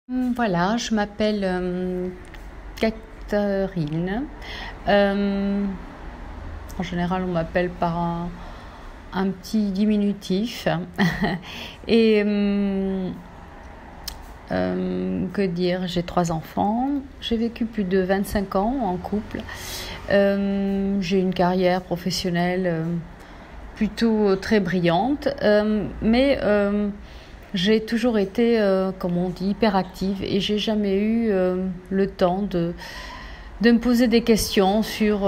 Voilà, je m'appelle Catherine. Euh, En général, on m'appelle par un petit diminutif. Et que dire, j'ai 3 enfants. J'ai vécu plus de 25 ans en couple. J'ai une carrière professionnelle plutôt très brillante. Mais j'ai toujours été, comme on dit, hyperactive et j'ai jamais eu le temps de me poser des questions sur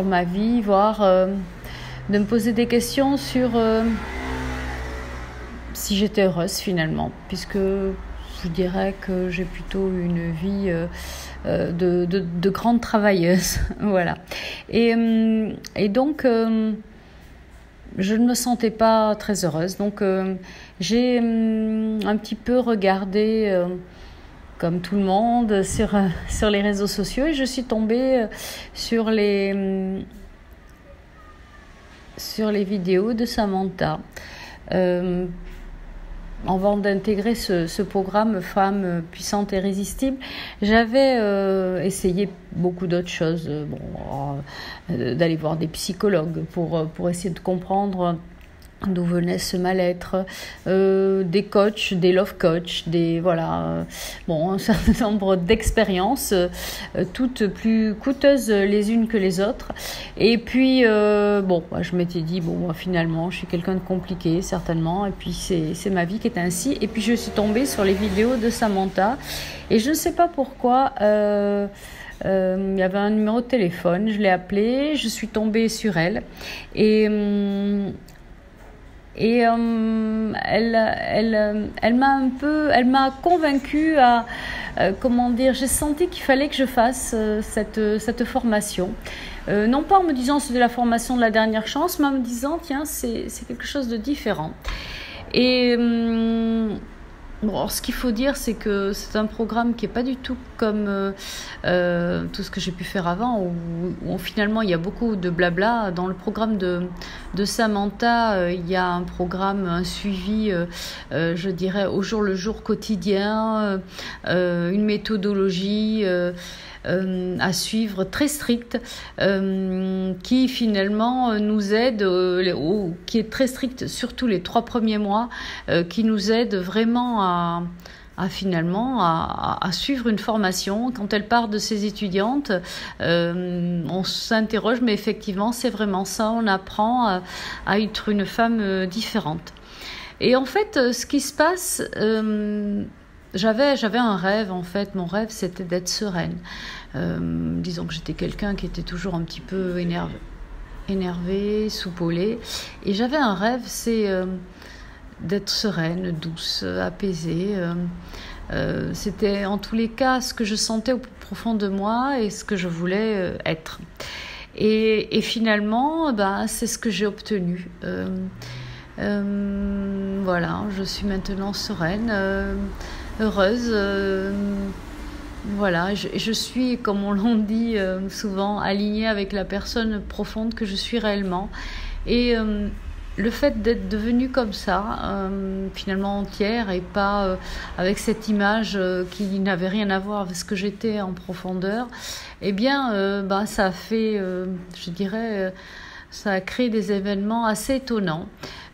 ma vie, voire de me poser des questions sur si j'étais heureuse finalement, puisque je dirais que j'ai plutôt une vie de grande travailleuse. Voilà. Et donc, je ne me sentais pas très heureuse. Donc, j'ai un petit peu regardé, comme tout le monde, sur les réseaux sociaux et je suis tombée sur les vidéos de Samantha. Avant d'intégrer ce programme Femmes puissantes et irrésistibles, j'avais essayé beaucoup d'autres choses. D'aller voir des psychologues pour essayer de comprendre d'où venait ce mal-être, des coachs, des love coachs, un certain nombre d'expériences, toutes plus coûteuses les unes que les autres. Et puis, je m'étais dit, finalement, je suis quelqu'un de compliqué, certainement, et puis c'est ma vie qui est ainsi. Et puis, je suis tombée sur les vidéos de Samantha, et je ne sais pas pourquoi... il y avait un numéro de téléphone, je l'ai appelée, je suis tombée sur elle et elle m'a convaincue à j'ai senti qu'il fallait que je fasse cette formation. Non pas en me disant c'est de la formation de la dernière chance, mais en me disant tiens, c'est quelque chose de différent. Et ce qu'il faut dire, c'est que c'est un programme qui n'est pas du tout comme tout ce que j'ai pu faire avant, où finalement il y a beaucoup de blabla. Dans le programme de Samantha, il y a un programme, un suivi, je dirais, au jour le jour quotidien, une méthodologie à suivre très stricte, qui finalement nous aide, qui est très stricte surtout les 3 premiers mois, qui nous aide vraiment à suivre une formation. Quand elle part de ses étudiantes, on s'interroge, mais effectivement c'est vraiment ça, on apprend à être une femme différente. Et en fait, ce qui se passe... J'avais un rêve, en fait. Mon rêve, c'était d'être sereine. Disons que j'étais quelqu'un qui était toujours un petit peu énervé, soupolé. Et j'avais un rêve, c'est d'être sereine, douce, apaisée. C'était en tous les cas ce que je sentais au plus profond de moi et ce que je voulais être. Et finalement, c'est ce que j'ai obtenu. Je suis maintenant sereine, heureuse, je suis, comme on l'en dit souvent, alignée avec la personne profonde que je suis réellement. Et le fait d'être devenue comme ça, finalement entière, et pas avec cette image qui n'avait rien à voir avec ce que j'étais en profondeur, ça a fait, ça a créé des événements assez étonnants.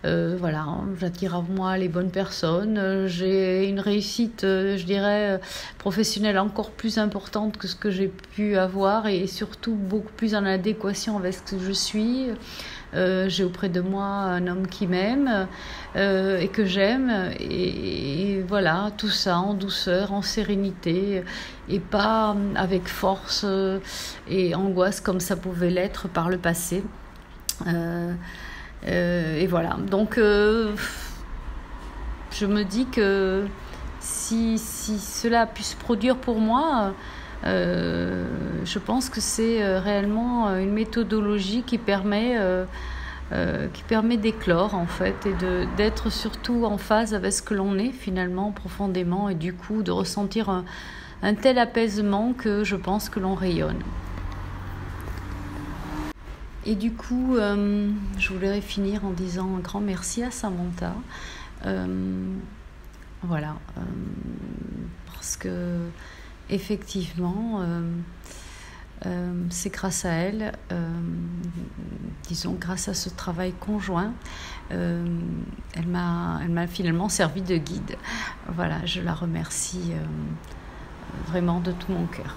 J'attire à moi les bonnes personnes, j'ai une réussite, professionnelle encore plus importante que ce que j'ai pu avoir et surtout beaucoup plus en adéquation avec ce que je suis. J'ai auprès de moi un homme qui m'aime et que j'aime et voilà, tout ça en douceur, en sérénité et pas avec force et angoisse comme ça pouvait l'être par le passé. Et voilà, donc je me dis que si cela a pu se produire pour moi, je pense que c'est réellement une méthodologie qui permet d'éclore en fait et d'être surtout en phase avec ce que l'on est finalement profondément et du coup de ressentir un tel apaisement que je pense que l'on rayonne. Et du coup, je voudrais finir en disant un grand merci à Samantha. parce que effectivement, c'est grâce à elle, disons grâce à ce travail conjoint, elle m'a finalement servi de guide. Voilà, je la remercie vraiment de tout mon cœur.